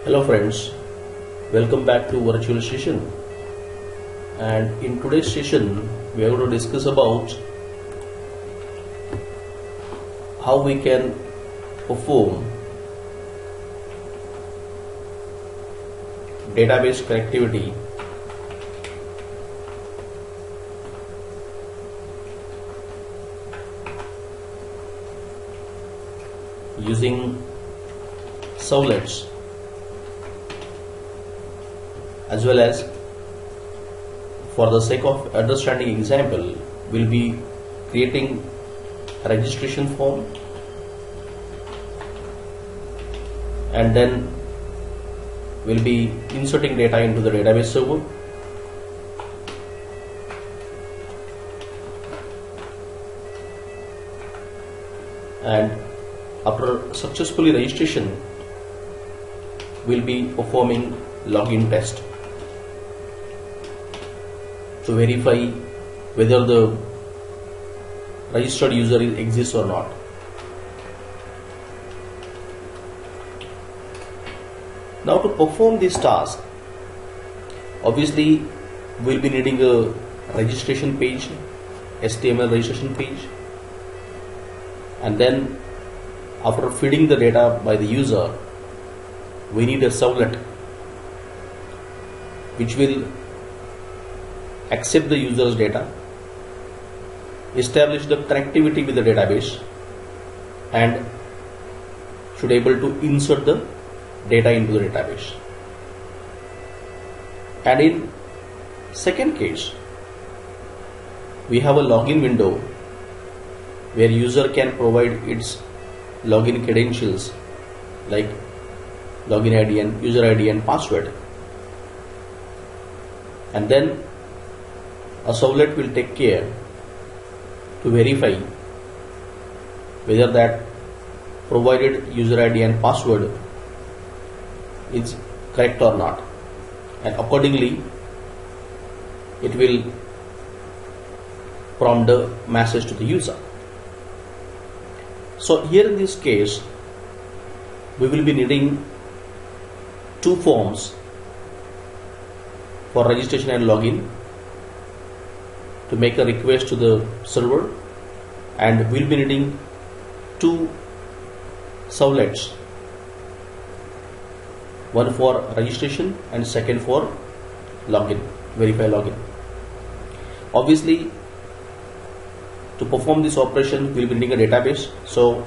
Hello friends, welcome back to virtual session, and in today's session we are going to discuss about how we can perform database connectivity using servlets, as well as, for the sake of understanding example, we'll be creating a registration form and then we'll be inserting data into the database server, and after successfully registration we'll be performing login test to verify whether the registered user exists or not. Now, to perform this task, obviously we'll be needing a registration page, HTML registration page, and then after feeding the data by the user, we need a servlet which will accept the user's data, establish the connectivity with the database, and should able to insert the data into the database. And in second case, we have a login window where user can provide its login credentials like login ID and user ID and password, and then a servlet will take care to verify whether that provided user ID and password is correct or not, and accordingly it will prompt the message to the user. So here in this case we will be needing two forms for registration and login to make a request to the server, and we'll be needing two servlets, one for registration and second for login, verify login. Obviously, to perform this operation we'll be needing a database, so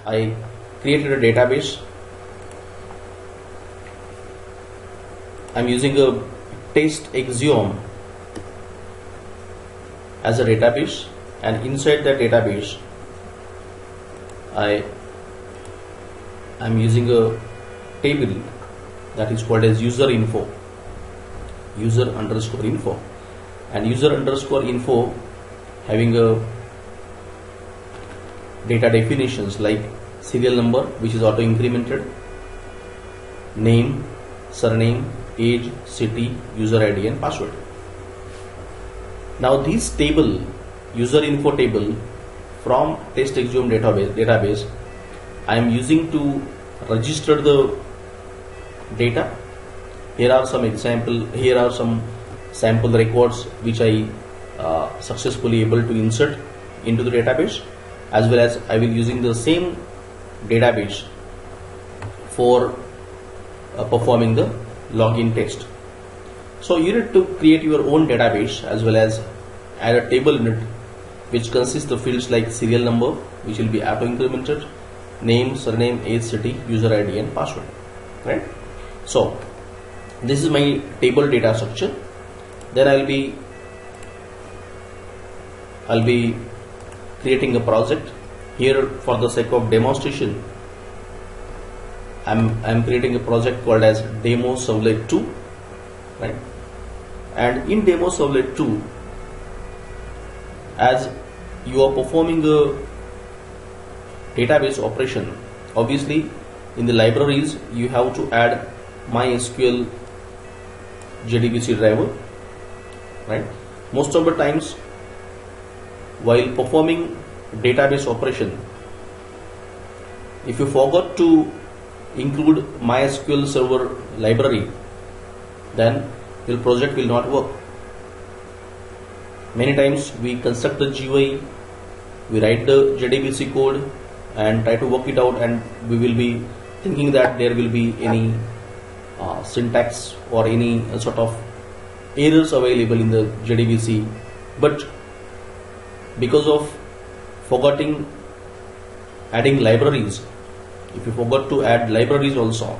I created a database. I'm using a TestAxiom as a database, and inside that database I'm using a table that is called as user underscore info, and user underscore info having a data definitions like serial number, which is auto incremented, name, surname, age, city, user ID and password. Now this table, user info table from TestAxiom database, I am using to register the data. Here are some sample records which I successfully able to insert into the database, as well as I will using the same database for performing the login test. So you need to create your own database as well as add a table in it, which consists of fields like serial number, which will be auto incremented, name, surname, age, city, user ID and password, right? So this is my table data structure. Then I'll be creating a project. Here, for the sake of demonstration, I'm creating a project called as demo servlet 2, right? And in demo servlet 2, as you are performing a database operation, obviously in the libraries you have to add MySQL JDBC driver, right? Most of the times while performing database operation, if you forgot to include MySQL server library, then your project will not work. Many times we construct the GUI, we write the JDBC code and try to work it out, and we will be thinking that there will be any syntax or any sort of errors available in the JDBC, but because of forgetting adding libraries, if you forgot to add libraries also,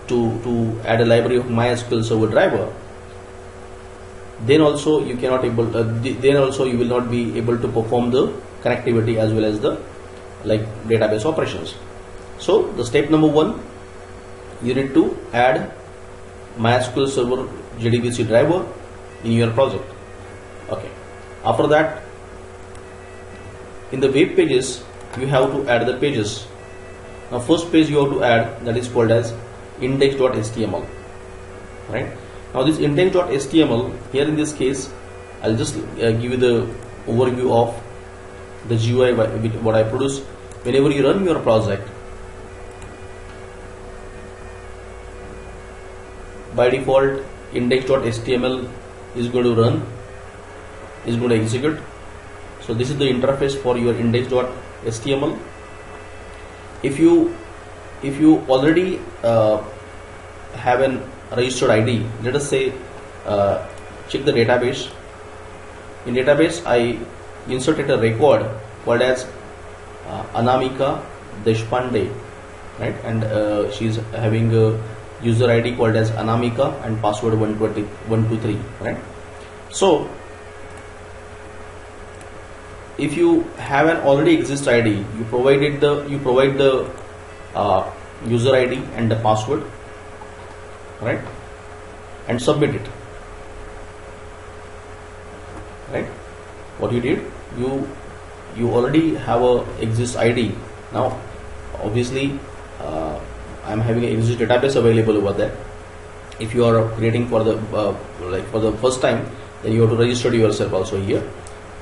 to add a library of MySQL server driver, then also you cannot able then also you will not be able to perform the connectivity as well as the database operations. So the step number 1, you need to add MySQL server JDBC driver in your project. Okay. After that, in the web pages, you have to add the pages. Now first page you have to add, that is called as index.html. Right. Now this index.html, here in this case, I'll just give you the overview of the GUI what I produce. Whenever you run your project, by default index.html is going to run, is going to execute. So this is the interface for your index.html. If you already have an registered ID, let us say check the database. In database I inserted a record called as Anamika Deshpande, right, and she is having a user ID called as Anamika and password 123, right. So if you have an already exist ID, you provide the user ID and the password, right, and submit it. Right, what you did, you already have a exist ID. Now obviously I am having an exist database available over there. If you are creating for the for the first time, then you have to register yourself also here.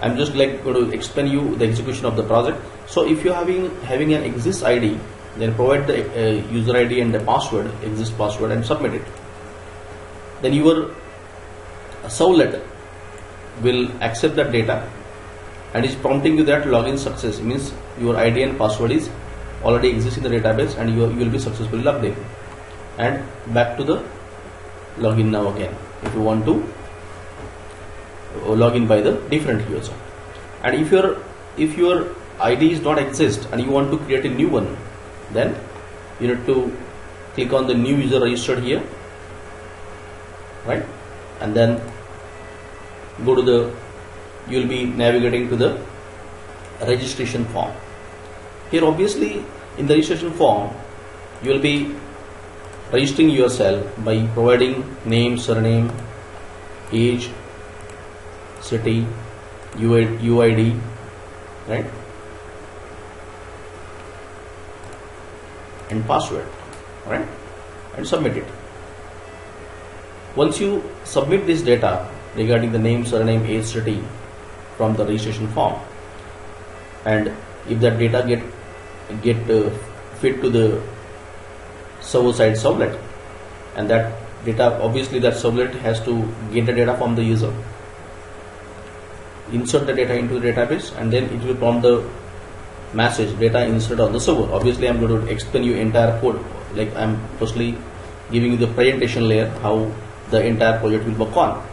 I'm just going to explain you the execution of the project. So if you are having an exist ID, then provide the user ID and the password, exist password, and submit it. Then your servlet will accept that data and is prompting you that login success, means your ID and password is already exist in the database and you will be successfully logged in. And back to the login now again if you want to log in by the different user. And if your ID is not exist and you want to create a new one, then you need to click on the new user registered here, right, and then go to the, you will be navigating to the registration form. Here obviously in the registration form you will be registering yourself by providing name, surname, age, city, UID, right, and password, right, and submit it. Once you submit this data regarding the name, surname, age, city from the registration form, and if that data get fit to the server side servlet, and that data, obviously that servlet has to get the data from the user, insert the data into the database, and then it will prompt the message data insert on the server. Obviously I'm going to explain you entire code, like I'm firstly giving you the presentation layer how the entire project will work on.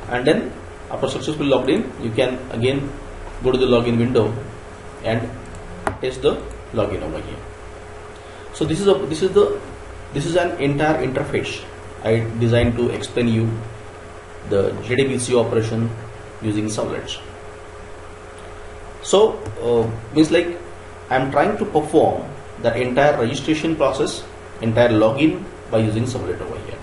And then after successfully logged in, you can again go to the login window and test the login over here. So this is an entire interface I designed to explain you the JDBC operation using servlets. So means like I am trying to perform the entire registration process, entire login by using servlet over here.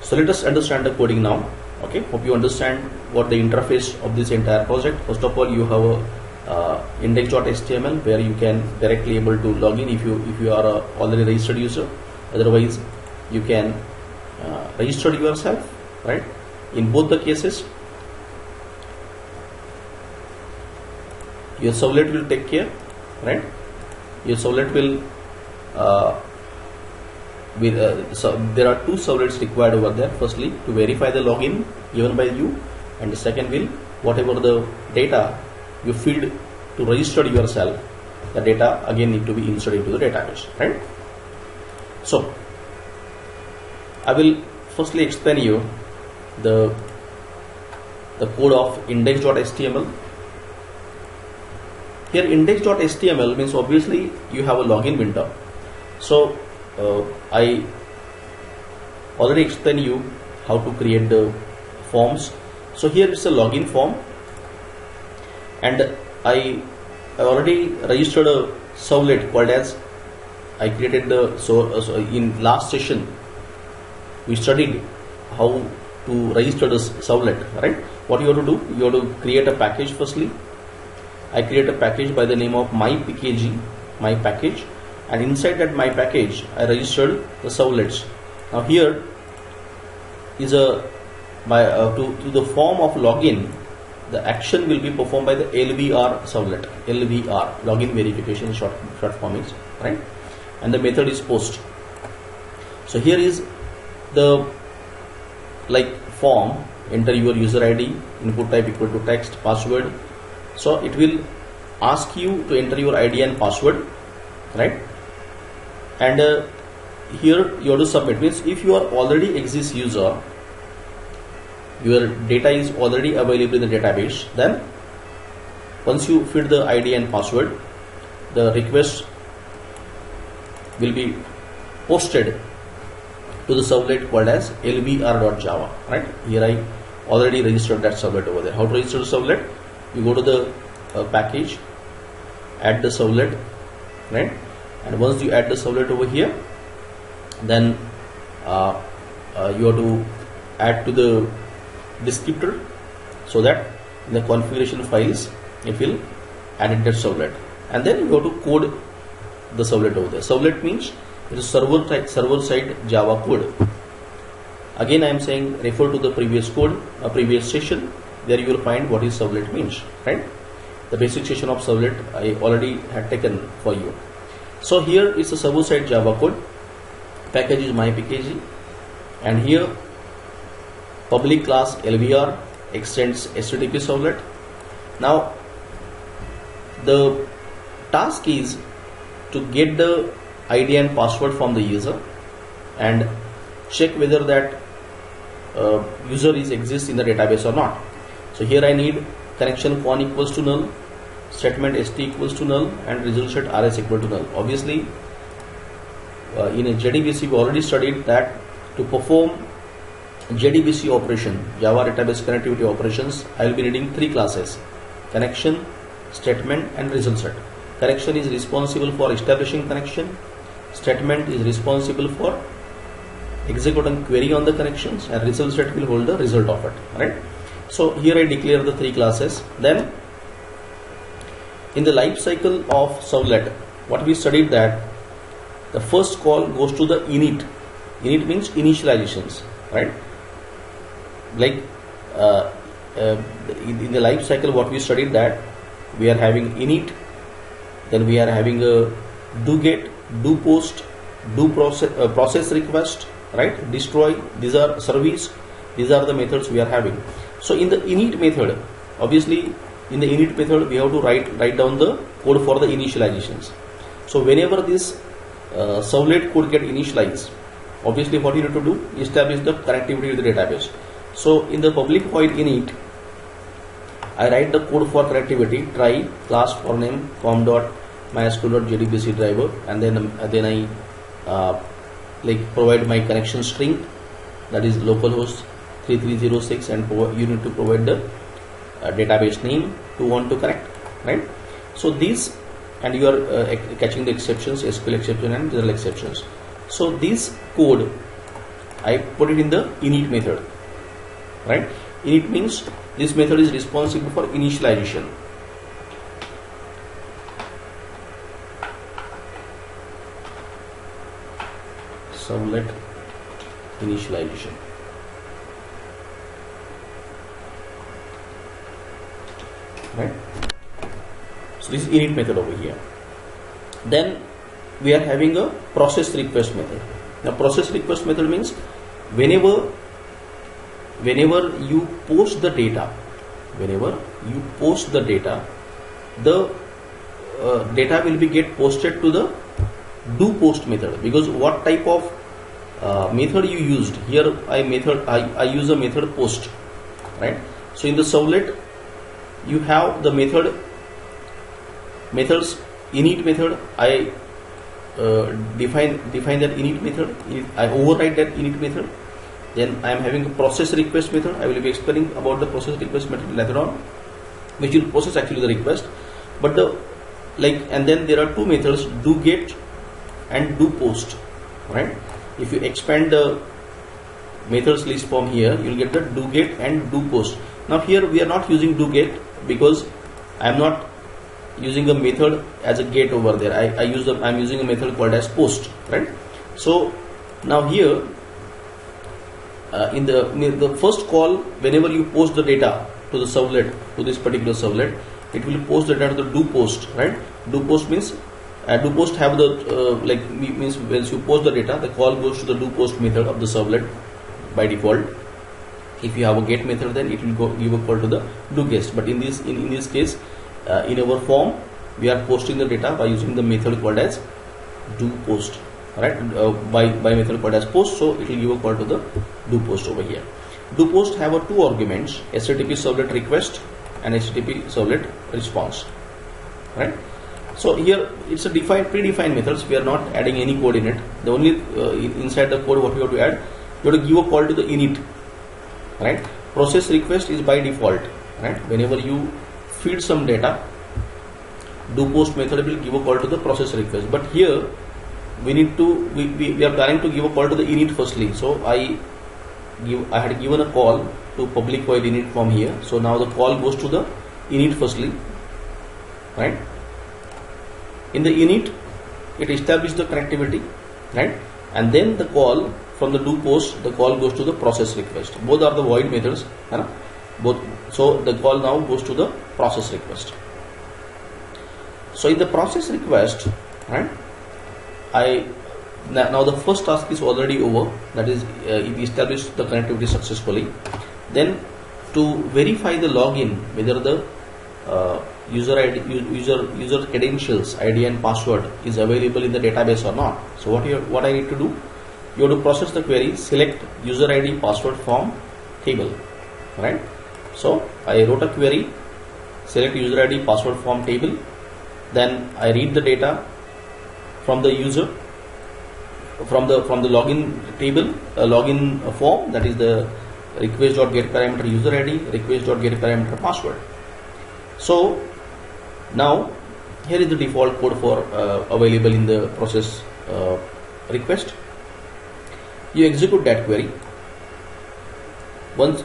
So let us understand the coding now. Okay, hope you understand what the interface of this entire project. First of all, you have a index.html where you can directly able to log in if you are a already registered user. Otherwise you can register yourself, right. In both the cases your servlet will take care, right. your servlet will so there are two servlets required over there. Firstly, to verify the login given by you, and the second will whatever the data you filled to register yourself, the data again need to be inserted into the database, right? So I will firstly explain you the code of index.html. Here index.html means obviously you have a login window. So I already explained you how to create the forms. So here is a login form, and I already registered a servlet called as, I created the, so in last session we studied how to register this servlet, right? What you have to do, you have to create a package. Firstly, I create a package by the name of mypkg, my package, and inside that my package I registered the servlets. Now here is a to the form of login, the action will be performed by the LVR servlet. LVR, login verification short form is, right? And the method is post. So here is the like form, enter your user ID, input type equal to text, password. So it will ask you to enter your ID and password, right? And here you have to submit. Means if you are already exist user, your data is already available in the database, then once you fill the ID and password, the request will be posted to the servlet called as lvr.java, right? Here I already registered that servlet over there. How to register the servlet? You go to the package, add the servlet, right? And once you add the servlet over here, then you have to add to the descriptor, so that in the configuration files it will add that servlet, and then you have to code the servlet over there. Servlet means it is server side Java code. Again I am saying refer to the previous code, previous session. There you will find what is servlet means, right? The basic session of servlet I already had taken for you. So here is the server side Java code. Package is mypkg, and here public class LVR extends HTTP servlet. Now the task is to get the ID and password from the user and check whether that user exists in the database or not. So here I need connection con equals to null, statement st equals to null, and result set rs equal to null. Obviously in a JDBC we already studied that to perform JDBC operation, Java database connectivity operations, I will be needing three classes: connection, statement, and result set. Connection is responsible for establishing connection, statement is responsible for executing query on the connections, and result set will hold the result of it, right? So here I declare the three classes. Then in the life cycle of servlet, what we studied that the first call goes to the init. Init means initializations, right? Like in the life cycle what we studied that we are having init, then we are having a do get, do post, do process request, right? Destroy. These are service. These are the methods we are having. So in the init method, obviously in the init method we have to write down the code for the initializations. So whenever this servlet could get initialized, obviously what you need to do, establish the connectivity with the database. So in the public void init, I write the code for connectivity, try class for name com.mysql.jdbc driver, and then I like provide my connection string, that is localhost 3306, and you need to provide the database name to want to connect, right? So these, and you are catching the exceptions, SQL exception and general exceptions. So this code I put it in the init method, right? Init means this method is responsible for initialization. Servlet initialization, right? So this is init method over here. Then we are having a process request method. Now process request method means whenever you post the data, the data will be get posted to the do post method, because what type of method you used here, I use a method post, right? So in the servlet you have the methods init method. I define that init method, I override that init method. Then I am having a process request method. I will be explaining about the process request method later on, which will process actually the request. But and then there are two methods, do get and do post, right? If you expand the methods list from here, you will get the do get and do post. Now here we are not using do get because I am not using a method as a get over there. I am using a method called as post, right? So now here in the first call, whenever you post the data to the servlet, to this particular servlet, it will post the data to the do post, right? Do post means do post have the means once you post the data, the call goes to the do post method of the servlet by default. If you have a get method, then it will go give a call to the do get. But in this case, in our form, we are posting the data by using the method called as do post, right? By method called as post, so it will give a call to the do post over here. Do post have a two arguments, HTTP servlet request and HTTP servlet response, right? So here it's a predefined methods. We are not adding any code in it. The only inside the code what we have to add, you have to give a call to the init, right? Process request is by default, right? Whenever you feed some data, do post method will give a call to the process request. But here we are planning to give a call to the init firstly. So I had given a call to public void init from here. So now the call goes to the init firstly, right? In the init, it establishes the connectivity, right? And then the call from the do post, the call goes to the process request. Both are the void methods, right? Both. So the call now goes to the process request. So in the process request, right? Now the first task is already over. That is, it established the connectivity successfully. Then to verify the login, whether the user credentials, ID and password is available in the database or not. So what I need to do, you have to process the query, select user ID password from table, right? So I wrote a query, select user ID password from table. Then I read the data from the user from the login table, login form, that is the request.get parameter user ID, request.get parameter password. So now here is the default code for available in the process request. You execute that query. Once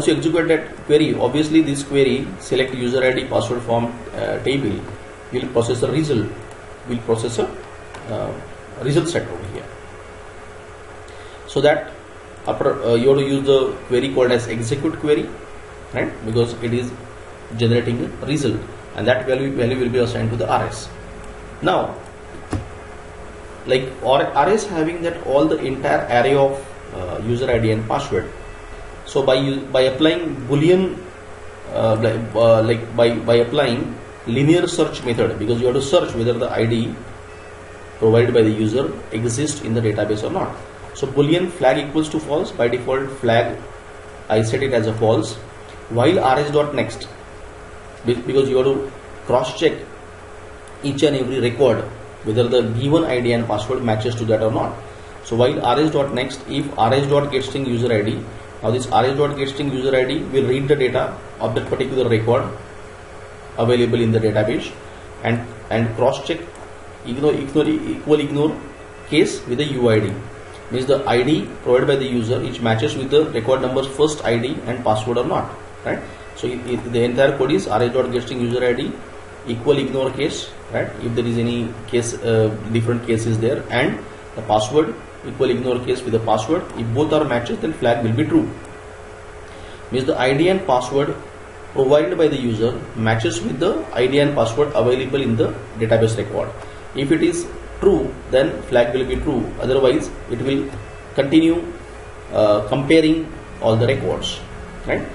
you execute that query, obviously this query select user ID password from table will process a result. Will process a result set over here. So that after you have to use the query called as execute query, right? Because it is generating a result, and that value will be assigned to the RS. Now, RS having that all the entire array of user ID and password. So by applying Boolean, by applying linear search method, because you have to search whether the ID provided by the user exists in the database or not. So Boolean flag equals to false. By default flag I set it as a false, while rs.next, because you have to cross check each and every record whether the given ID and password matches to that or not. So while rs.next, if rs.getString user ID, now this rs.getString user ID will read the data of that particular record available in the database and cross check ignore case with the UID, means the ID provided by the user which matches with the record number's first ID and password or not, right? So the entire code is rs.getString user ID equal ignore case, right? If there is any case, different cases there, and the password equal ignore case with the password. If both are matches, then flag will be true. Means the ID and password provided by the user matches with the ID and password available in the database record. If it is true, then flag will be true, otherwise it will continue comparing all the records, right?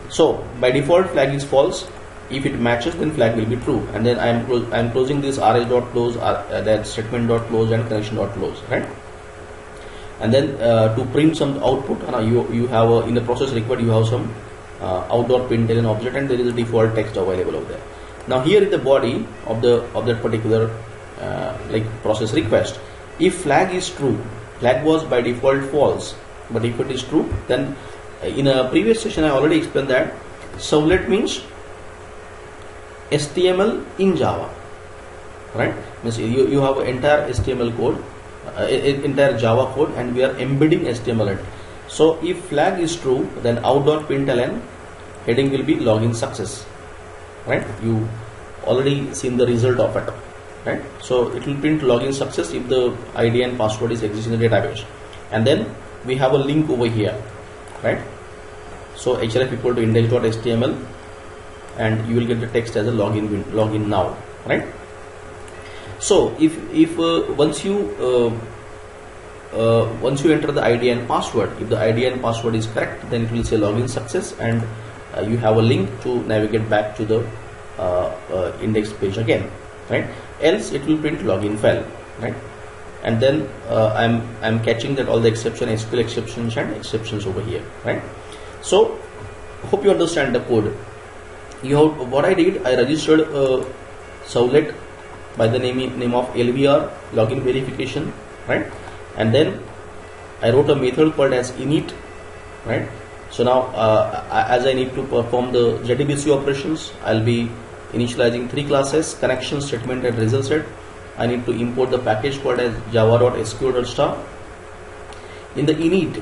So by default flag is false. If it matches, then flag will be true, and then I am closing this rs.close, that statement.close and connection.close, right? And then to print some output, you have in the process required you have some out.println object, and there is a default text available over there. Now here is the body of that particular like process request. If flag is true, flag was by default false, but if it is true, then in a previous session I already explained that servlet means HTML in Java, right? Means you have entire HTML code, entire Java code, and we are embedding HTML in it. So if flag is true, then out.println heading will be login success, right? You already seen the result of it, right? So it will print login success if the ID and password is existing in the database, and then we have a link over here, right? So href equal to index.html, and you will get the text as a login now, right? So if once you enter the ID and password, if the ID and password is correct, then it will say login success, and you have a link to navigate back to the index page again, right? Else it will print login file, right? And then I'm catching that all the SQL exceptions and exceptions over here, right? So hope you understand the code. What I did, I registered a servlet by the name of LVR, login verification, right? And then I wrote a method called as init, right? So now as I need to perform the JDBC operations, I'll be initializing 3 classes: connection, statement, and result set. I need to import the package called as java.sql.star. In the init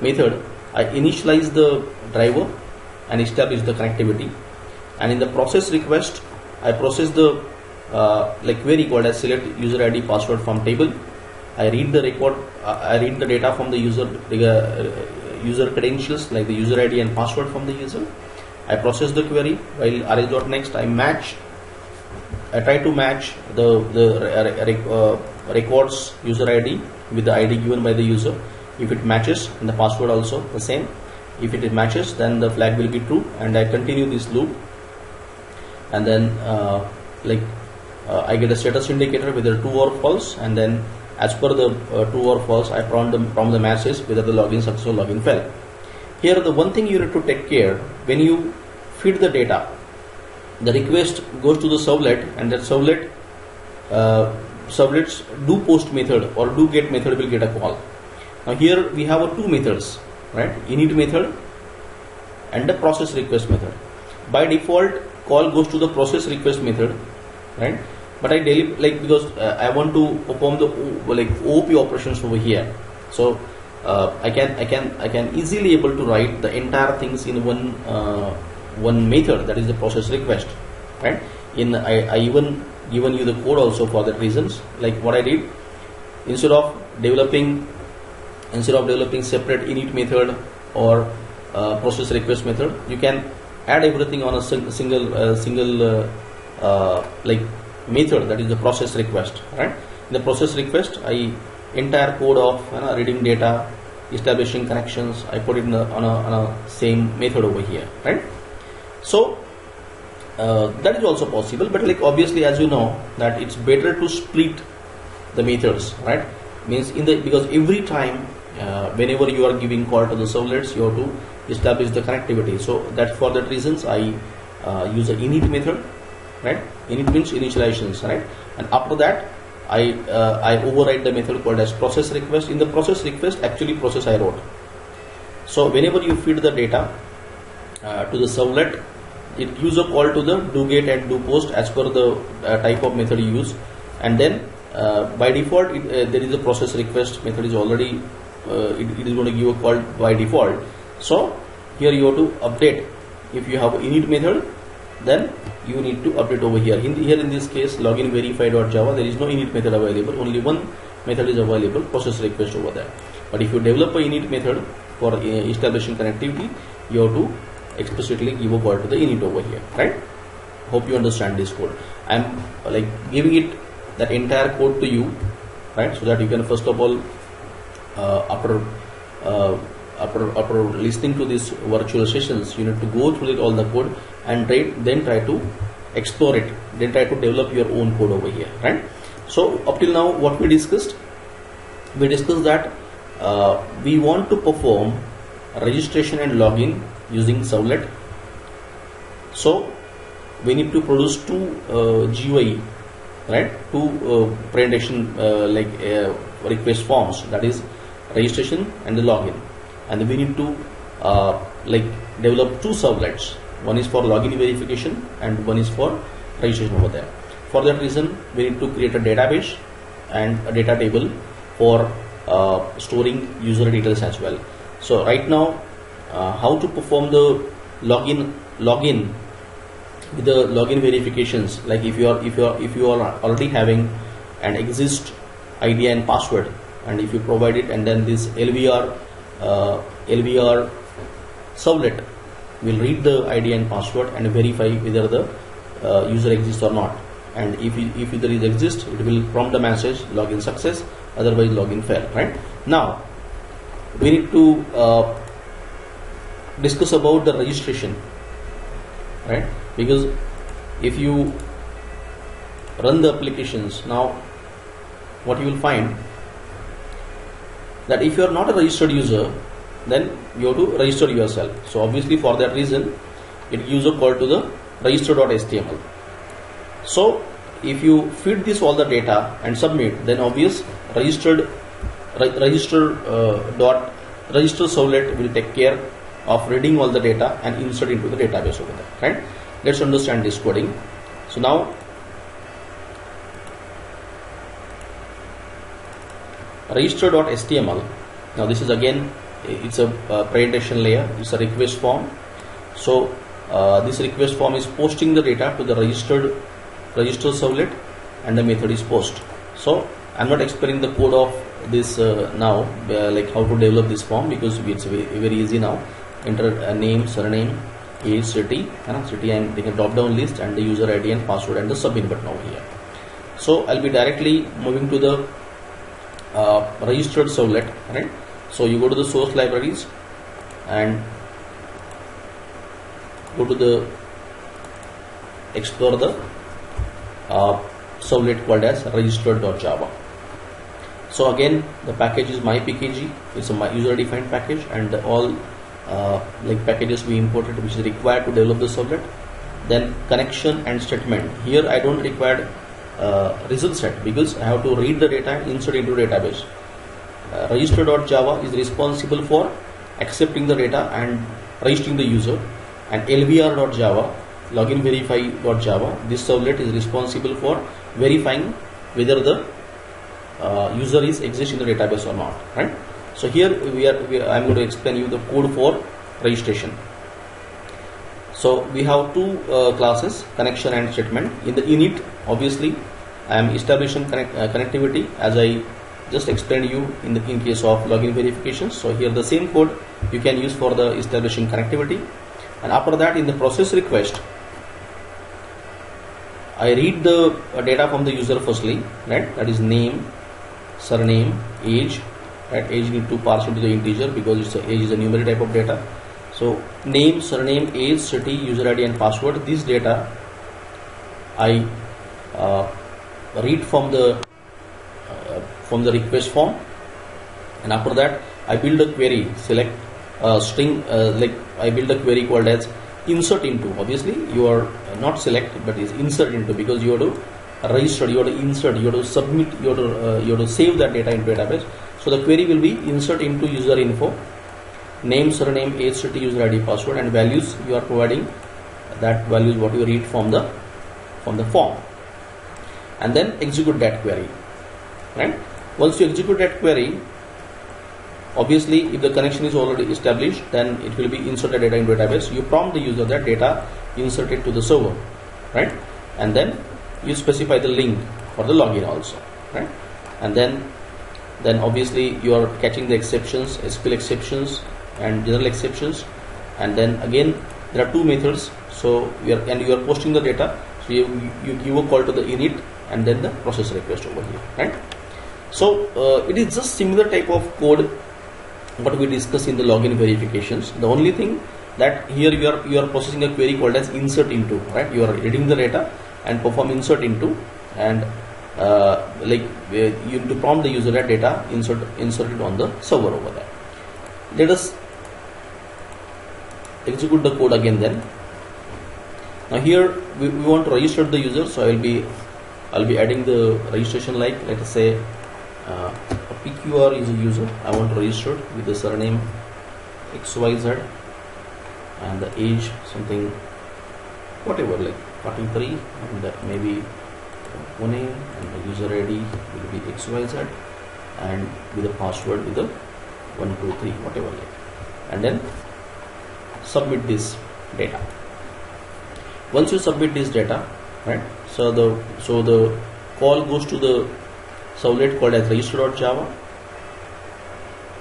method, I initialize the driver and establish the connectivity, and in the process request I process the like query called as select user ID password from table. I read the record, I read the data from the user credentials like the user ID and password from the user. I process the query. While rs.next I try to match the records user ID with the ID given by the user. If it matches, and the password also the same. If it matches, then the flag will be true, and I continue this loop, and then I get a status indicator whether true or false, and then as per the true or false, I prompt the message whether the login success or login failed. Here the one thing you have to take care, when you feed the data, the request goes to the servlet, and that servlet's do post method or do get method will get a call. Now here we have 2 methods, right? Init method and the process request method. By default call goes to the process request method, right? But I because I want to perform the OOP operations over here, so I can easily able to write the entire things in one method, that is the process request, right? I even given you the code also for that reasons. Like what I did, instead of developing separate init method or process request method, you can add everything on a single method, that is the process request, right? In the process request, entire code of reading data, establishing connections, I put it on a same method over here, right? So that is also possible, but obviously, as you know, that it's better to split the methods, right? Means because every time whenever you are giving call to the servlets, you have to establish the connectivity. So that for that reasons I use a init method, right? Init means initializations, right? And after that I override the method called as process request. In the process request, actually process I wrote. So whenever you feed the data to the servlet, it use a call to the do get and do post as per the type of method you use, and then by default there is a process request method is already it is going to give a call by default. So here you have to update. If you have init method, then you need to update over here. In this case, login verify.java, there is no init method available, only one method is available, process request over there. But if you develop a init method for establishing connectivity, you have to explicitly give a call to the init over here, right? Hope you understand this code. I'm like giving it that entire code to you, right? So that you can first of all after listening to these virtual sessions, you need to go through all the code and then try to explore it, then try to develop your own code over here, right? So up till now what we discussed that we want to perform registration and login using Servlet. So we need to produce two GUI, right? Two presentation request forms, that is registration and the login, and we need to develop two servlets. One is for login verification and one is for registration over there. For that reason, we need to create a database and a data table for storing user details as well. So right now, how to perform the login with the login verifications, like if you are already having an exist ID and password, and if you provide it, and then this LVR servlet will read the ID and password and verify whether the user exists or not. And if there is exist, it will prompt the message login success, otherwise login fail, right? Now we need to discuss about the registration, right? Because if you run the applications now, what you will find that if you are not a registered user, then you have to register yourself. So obviously for that reason, it gives a call to the register.html. So if you feed this all the data and submit, then obvious register servlet will take care of reading all the data and insert into the database over there, right? Let's understand this coding. So now register.html. Now this is again, it's a presentation layer, it's a request form. So this request form is posting the data to the register servlet, and the method is post. So I'm not explaining the code of this now, like how to develop this form, because it's very easy now. Enter a name, surname, age, city, and take a drop down list and the user ID and password and the submit button over here. So I'll be directly moving to the registered servlet, right? So you go to the source libraries and go to the explore the servlet called as registered.java. So again, the package is mypkg. It's a user defined package, and all packages we imported which is required to develop the servlet. Then connection and statement. Here I don't require result set, because I have to read the data and insert into database. Register.java is responsible for accepting the data and registering the user, and lvr.java, login verify.java, this servlet is responsible for verifying whether the user is exists in the database or not, right? So here I'm going to explain you the code for registration. So we have two classes, connection and statement. In the init, obviously I am establishing connectivity, as I just explained you in case of login verification. So here the same code you can use for the establishing connectivity. And after that, in the process request, I read the data from the user firstly, right? That is name, surname, age, right? Age need to parse into the integer because age is a numeric type of data. So name, surname, age, city, user ID and password, this data I read from the request form, and after that I build a query, select string, I build a query called as insert into. Obviously you are not select, but is insert into, because you have to register, you have to insert, you have to submit, you have to save that data into database. So the query will be insert into user info, name, surname, age, city, user ID, password, and values you are providing. That value is what you read from the form, and then execute that query, right? Once you execute that query, obviously if the connection is already established, then it will be inserted data into database. You prompt the user that data inserted to the server, right? And then you specify the link for the login also, right? And then obviously you are catching the exceptions, SQL exceptions and general exceptions, and then again there are two methods. So you are posting the data. So you give a call to the init and then the process request over here, right? So it is just similar type of code what we discuss in the login verifications. The only thing that here you are processing a query called as insert into, right? You are reading the data and perform insert into, and you to prompt the user that data inserted on the server over there. Let us execute the code again then. Now here we want to register the user, so I'll be adding the registration, like let us say a PQR is a user. I want to register with the surname XYZ and the age something whatever, like 43, and maybe Pune, and the user ID will be XYZ, and with the password with the 123 whatever, like, and then submit this data. Once you submit this data, right, so the call goes to the servlet called as register.java.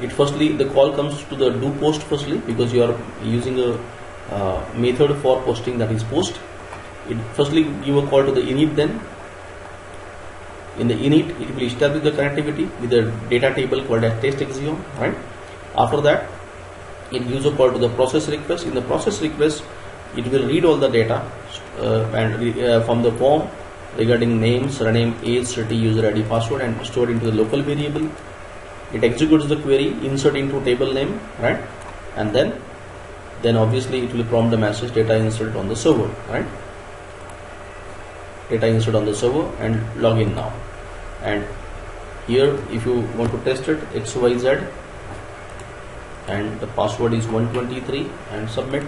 The call comes to the do post firstly, because you are using a method for posting, that is post. It firstly give a call to the init, then in the init it will establish the connectivity with the data table called as test.axiom, right? After that it gives a call to the process request. In the process request it will read all the data from the form regarding name, surname, age, city, user ID, password, and stored into the local variable. It executes the query, insert into table name, right? And then obviously it will prompt the message data insert on the server, right? Data insert on the server, and login now. And here if you want to test it, XYZ and the password is 123 and submit,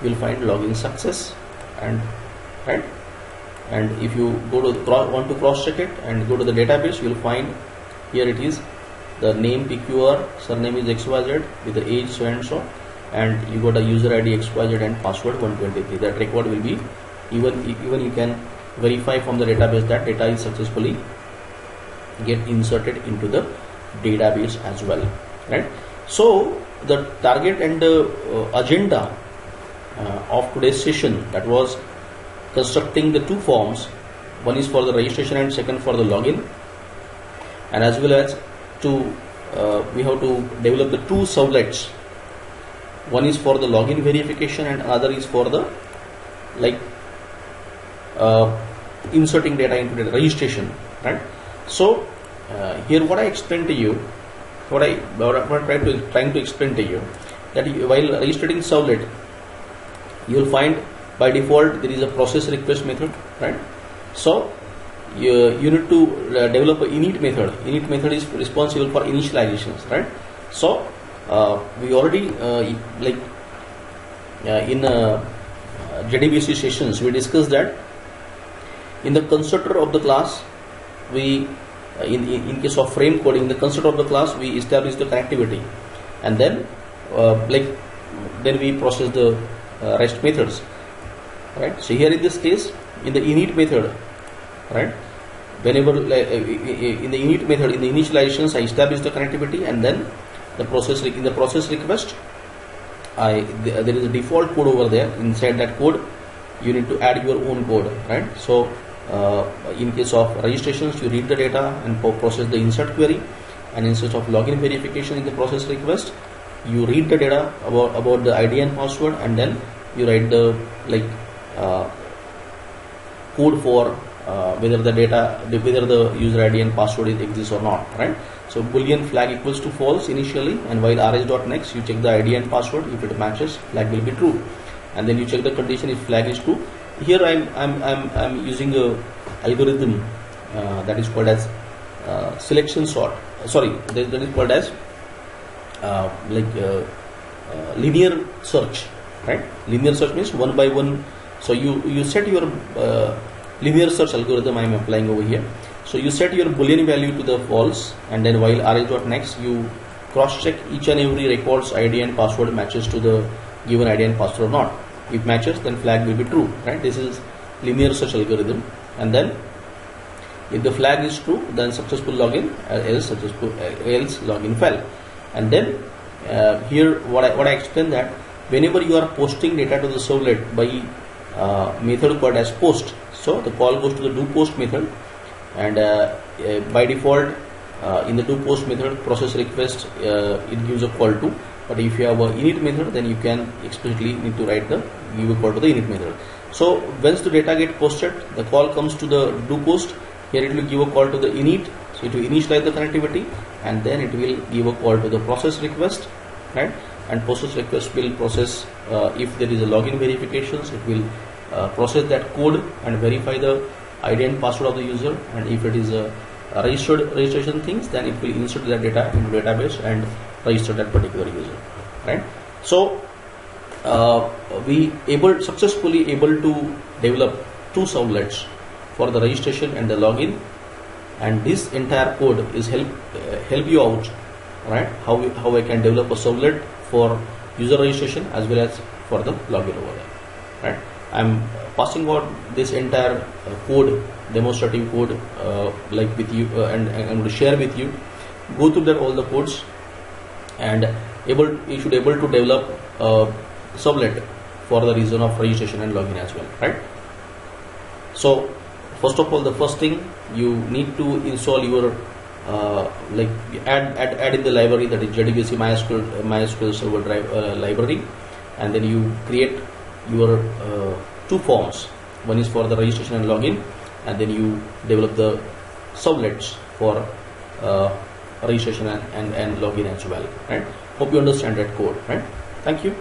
you will find login success, and right. And if you want to cross check it and go to the database, you will find here it is the name PQR, surname is XYZ with the age so and so, and you got a user ID XYZ and password 123. That record will be even you can verify from the database that data is successfully get inserted into the database as well, right? So the target and agenda of today's session, that was constructing the two forms. One is for the registration and second for the login, and as well as we have to develop the two servlets. One is for the login verification and another is for the inserting data into the registration, right? So here what I explained to you, what I'm trying to explain to you, that while registering servlet, you will find by default there is a process request method, right? So you need to develop an init method. Init method is responsible for initializations, right? So we already in JDBC sessions we discussed that in the constructor of the class, we in case of frame coding, in the constructor of the class we establish the connectivity, and then then we process the REST methods, right? So here in this case, in the init method, right, whenever in the init method, in the initializations I establish the connectivity, and then the process in the process request there is a default code over there. Inside that code you need to add your own code, right? So in case of registrations, you read the data and process the insert query, and instead of login verification in the process request, you read the data about the ID and password, and then you write the code for whether the user ID and password exists or not, right? So boolean flag equals to false initially, and while rs.next you check the ID and password. If it matches, flag will be true, and then you check the condition if flag is true. Here I'm using a algorithm that is called as selection sort. That is called as linear search, right? Linear search means one by one. So you set your linear search algorithm I am applying over here. So you set your boolean value to the false, and then while rs.next you cross check each and every record's ID and password matches to the given ID and password or not. If matches, then flag will be true, right? This is linear search algorithm, and then if the flag is true, then successful login, else login fail. And then here what I explained, that whenever you are posting data to the servlet by method called as post, So the call goes to the do post method, and by default in the do post method process request it gives a call to, but if you have a init method, then you can explicitly need to write the give a call to the init method. So once the data get posted, the call comes to the do post. Here it will give a call to the init, so it will initialize the connectivity, and then it will give a call to the process request, right? And process request will process if there is a login verifications, it will process that code and verify the ID and password of the user, and if it is a registration things, then it will insert that data into database and register that particular user, right? So we successfully able to develop two servlets for the registration and the login, and this entire code is help you out, right? How I can develop a servlet for user registration as well as for the login over there, right? I'm passing out this entire code, demonstrative code, like with you, and I'm going to share with you. Go through that all the codes, and you should able to develop servlet for the reason of registration and login as well, right? So first of all, the first thing you need to install your like add in the library, that is JDBC MySQL Server Drive library, and then you create your two forms. One is for the registration and login, and then you develop the servlets for registration and login as well, right? Hope you understand that code, right? Thank you.